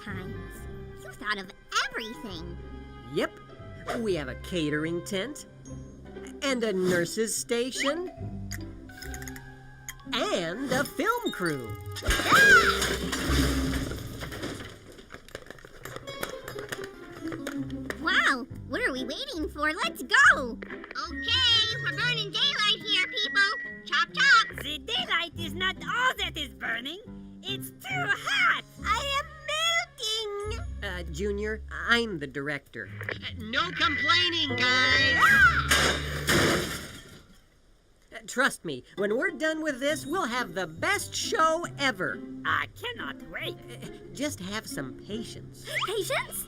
times. You thought of everything. Yep. We have a catering tent, and a nurse's station, and a film crew. Wow, what are we waiting for? Let's go! Okay, we're burning daylight here, people. Chop, chop. The daylight is not all that is burning. It's too hot. I am melting. Junior, I'm the director. No complaining, guys. Trust me, when we're done with this, we'll have the best show ever. I cannot wait. Just have some patience. Patience?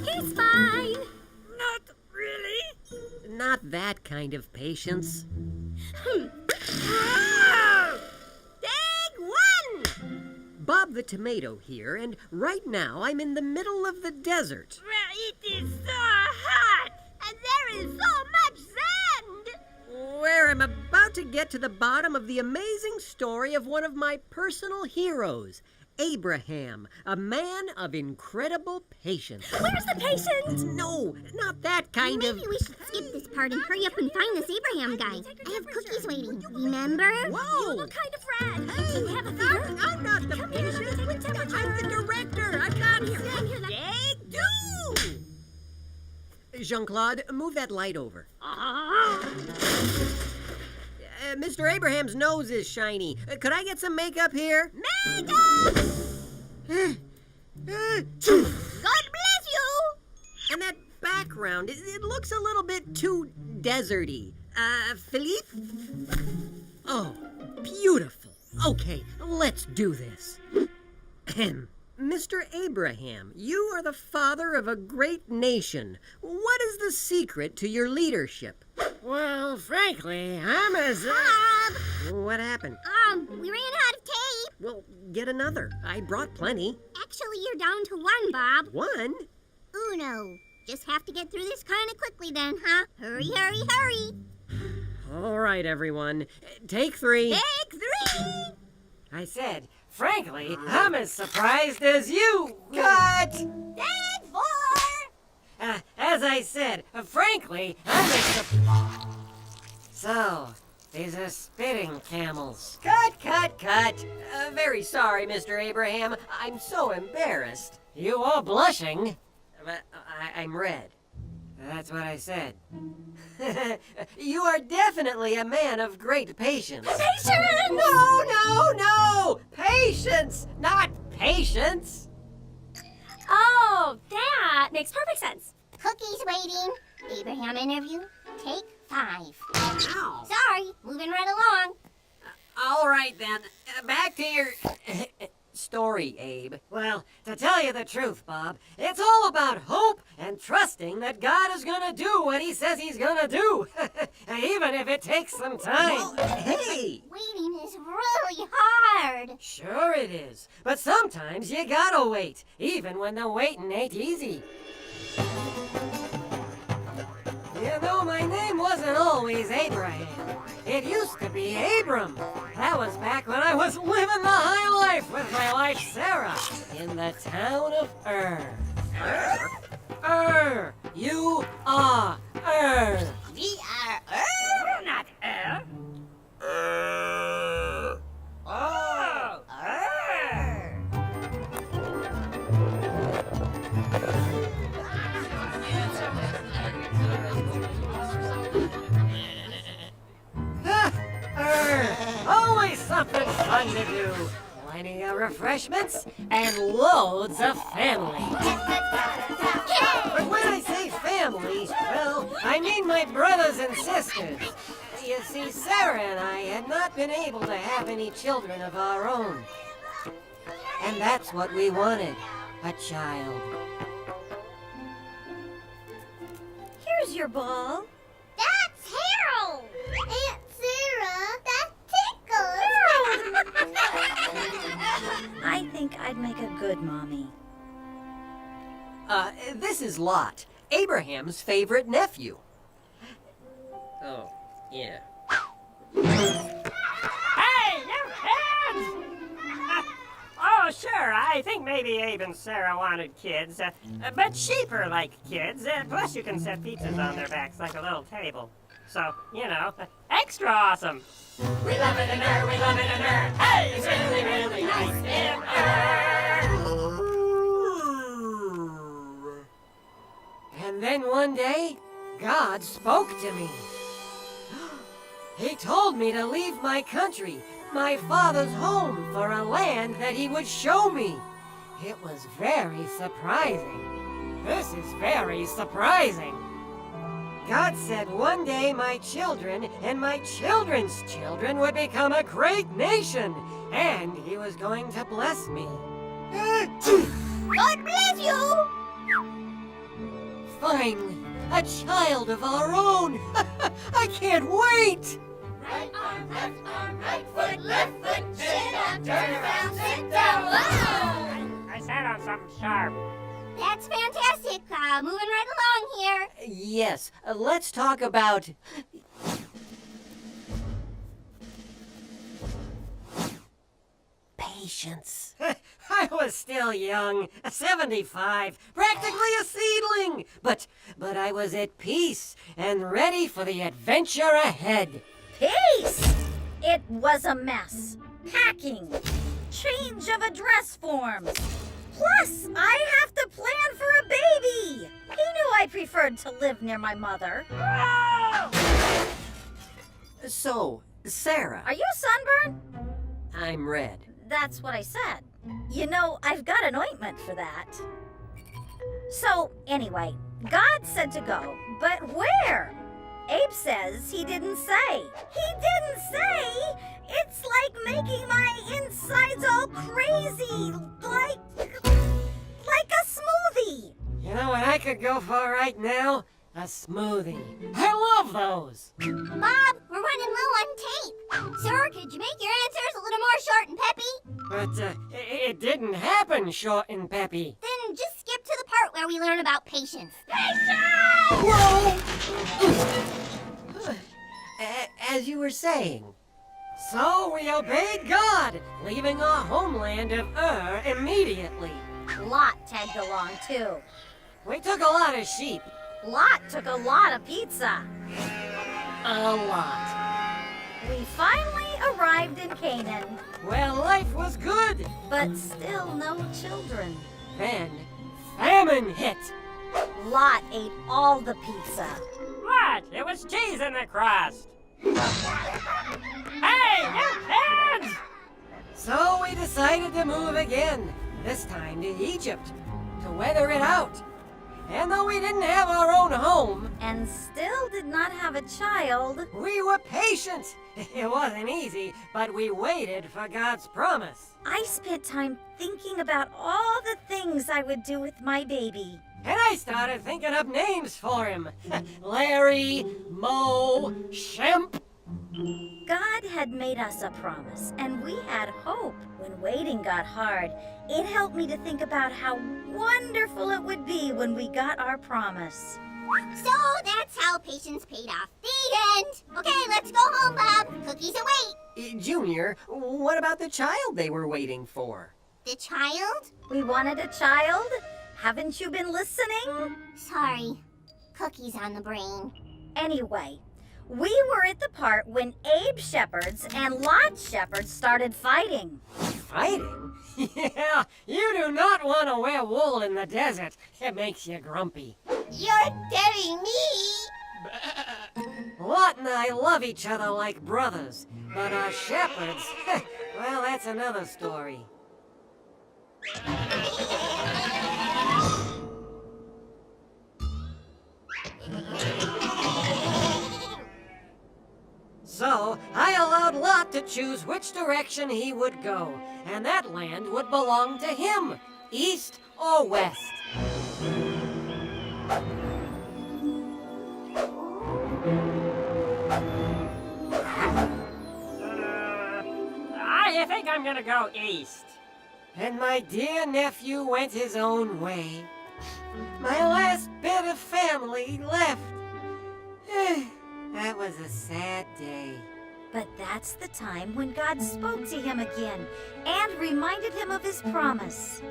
He's fine. Not really. Not that kind of patience. Big one! Bob the Tomato here, and right now I'm in the middle of the desert. Well, it is so hot. And there is so much sand! Where I'm about to get to the bottom of the amazing story of one of my personal heroes, Abraham, a man of incredible patience. Where's the patience? No, not that kind of... Maybe we should skip this part and hurry up and find this Abraham guy. I have cookies waiting, remember? Whoa! You look kind of red. Hey, Do you have a fever? I'm not the patient. I'm the director. I'm not here. Take two. Jean-Claude, move that light over. Mr. Abraham's nose is shiny. Could I get some makeup here? Makeup! God bless you! And that background, it looks a little bit too deserty. Philippe? Oh, beautiful. Okay, let's do this. Mr. Abraham, you are the father of a great nation. What is the secret to your leadership? Well, frankly, I'm as... Bob! What happened? We ran out of tape. Well, get another. I brought plenty. Actually, you're down to one, Bob. One? Uno. Just have to get through this kind of quickly then, huh? Hurry, hurry, hurry. All right, everyone. Take three. Take three! I said, frankly, I'm as surprised as you. Cut! Take four! As I said, frankly, I'm as So, these are spitting camels. Cut! Very sorry, Mr. Abraham. I'm so embarrassed. You are blushing. I'm red. That's what I said. You are definitely a man of great patience. Patience! No! Patience, not patience. Oh, that makes perfect sense. Cookies waiting. Abraham interview. Take 5. Ow. Sorry, moving right along. All right, then. Back to your story, Abe. Well, to tell you the truth, Bob, it's all about hope and trusting that God is gonna do what he says he's gonna do. Even if it takes some time. Well, hey! Waiting is really hard. Sure it is. But sometimes you gotta wait, even when the waiting ain't easy. You know, my name wasn't always Abraham. It used to be Abram. That was back when I was living the high life with my wife Sarah in the town of U-R. We are You're not air. Oh! Always something fun to do. Plenty of refreshments and loads of family. But when I say family, well, I mean my brothers and sisters. You see, Sarah and I had not been able to have any children of our own. And that's what we wanted, a child. Here's your ball. That's Harold. Aunt Sarah, that tickles. I think I'd make a good mommy. This is Lot, Abraham's favorite nephew. Oh, yeah. Hey, you kids! maybe Abe and Sarah wanted kids, but sheep are like kids. Plus, you can set pizzas on their backs like a little table. So, you know, extra awesome. We love it in her, we love it in her. Hey, it's really, really nice in her. And then one day, God spoke to me. He told me to leave my country, my father's home, for a land that he would show me. It was very surprising. This is very surprising. God said one day my children and my children's children would become a great nation, and he was going to bless me. God bless you! Finally, a child of our own. I can't wait! Right foot, left foot, chin up, turn around, sit down. Wow! I sat on something sharp. That's fantastic. Moving right along here. Yes, let's talk about... patience. I was still young, 75, practically a seedling. But I was at peace and ready for the adventure ahead. Peace! It was a mess. Packing. Change of address forms. Plus, I have to plan for a baby. He knew I preferred to live near my mother. So, Sarah, Are you sunburned? I'm red. That's what I said. You know, I've got an ointment for that. So, anyway, God said to go, but where? Abe says he didn't say. He didn't say! It's like making my insides all crazy, like a smoothie. You know what I could go for right now? A smoothie. I love those. Bob, we're running low on tape. Sir, could you make your answers a little more short and peppy? But it didn't happen short and peppy. Then just skip to the part where we learn about patience. As you were saying. So we obeyed God, leaving our homeland of immediately. Lot tagged along too. We took a lot of sheep. Lot took a lot of pizza. A lot. We finally arrived in Canaan, Well, life was good. but still no children. Then, famine hit. Lot ate all the pizza. What? It was cheese in the crust. Hey, you kids! So we decided to move again, this time to Egypt, to weather it out. And though we didn't have our own home, And still did not have a child. we were patient. It wasn't easy, but we waited for God's promise. I spent time thinking about all the things I would do with my baby. And I started thinking up names for him. Larry, Mo, Shemp. God had made us a promise, and we had hope. When waiting got hard, it helped me to think about how wonderful it would be when we got our promise. So that's how patience paid off. The end. Okay, let's go home, Bob. Cookies await. Junior, what about the child they were waiting for? The child? We wanted a child? Haven't you been listening? Sorry. Cookies on the brain. Anyway, we were at the part when Abe shepherds and Lot shepherds started fighting. Fighting? Yeah, you do not want to wear wool in the desert. It makes you grumpy. You're telling me? Lot and I love each other like brothers, but our shepherds, well, that's another story. So, I allowed Lot to choose which direction he would go, and that land would belong to him, east or west. I think I'm gonna go east. And my dear nephew went his own way. My last bit of family left. That was a sad day. But that's the time when God spoke to him again and reminded him of his promise.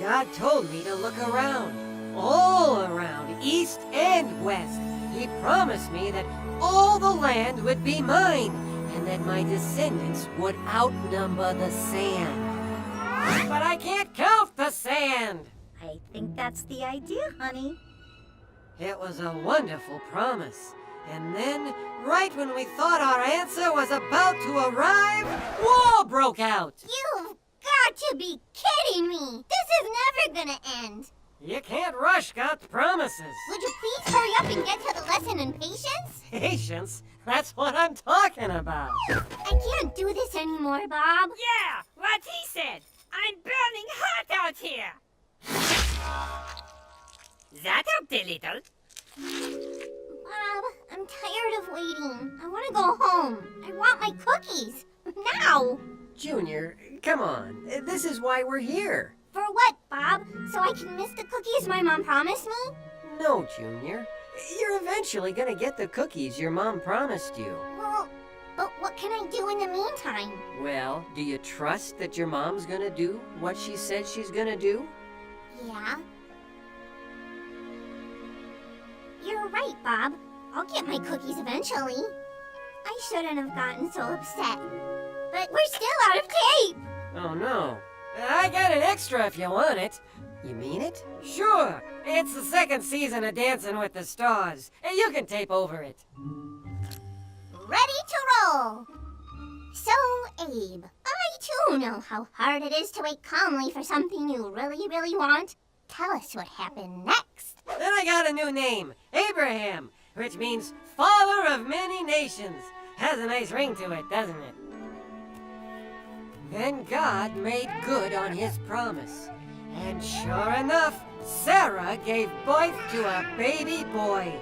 God told me to look around, all around, east and west. He promised me that all the land would be mine, and that my descendants would outnumber the sand. But I can't count the sand! I think that's the idea, honey. It was a wonderful promise. And then, right when we thought our answer was about to arrive, war broke out! You've got to be kidding me! This is never gonna end! You can't rush God's promises. Would you please hurry up and get to the lesson in patience? Patience? That's what I'm talking about. I can't do this anymore, Bob. Yeah, what he said. I'm burning hot out here. That helped a little. Bob, I'm tired of waiting. I want to go home. I want my cookies. Now! Junior, come on. This is why we're here. For what, Bob? So I can miss the cookies my mom promised me? No, Junior. You're eventually gonna get the cookies your mom promised you. Well, but what can I do in the meantime? Well, do you trust that your mom's gonna do what she said she's gonna do? Yeah. You're right, Bob. I'll get my cookies eventually. I shouldn't have gotten so upset. But we're still out of tape! Oh, no. I got an extra if you want it. You mean it? Sure. It's the second season of Dancing with the Stars. You can tape over it. Ready to roll! So, Abe, I too know how hard it is to wait calmly for something you really, really want. Tell us what happened next. Then I got a new name, Abraham, which means Father of Many Nations. Has a nice ring to it, doesn't it? Then God made good on his promise. And sure enough, Sarah gave birth to a baby boy.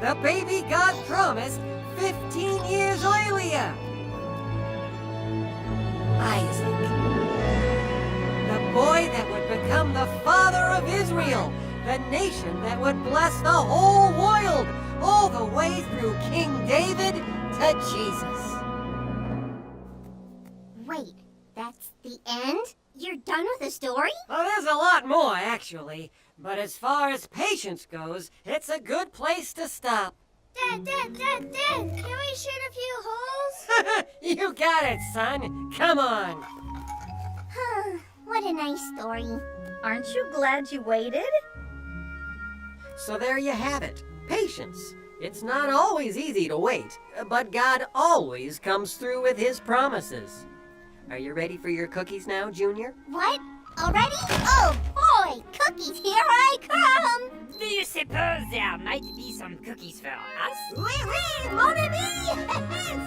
The baby God promised 15 years earlier. Isaac. The boy that would become the father of Israel, the nation that would bless the whole world, all the way through King David to Jesus. Wait, that's the end? You're done with the story? Well, there's a lot more, actually. But as far as patience goes, it's a good place to stop. Dad, can we shoot a few holes? You got it, son. Come on. What a nice story. Aren't you glad you waited? So there you have it. Patience. It's not always easy to wait, but God always comes through with his promises. Are you ready for your cookies now, Junior? What? Already? Oh boy! Cookies, here I come! Do you suppose there might be some cookies for us? Oui, mon ami!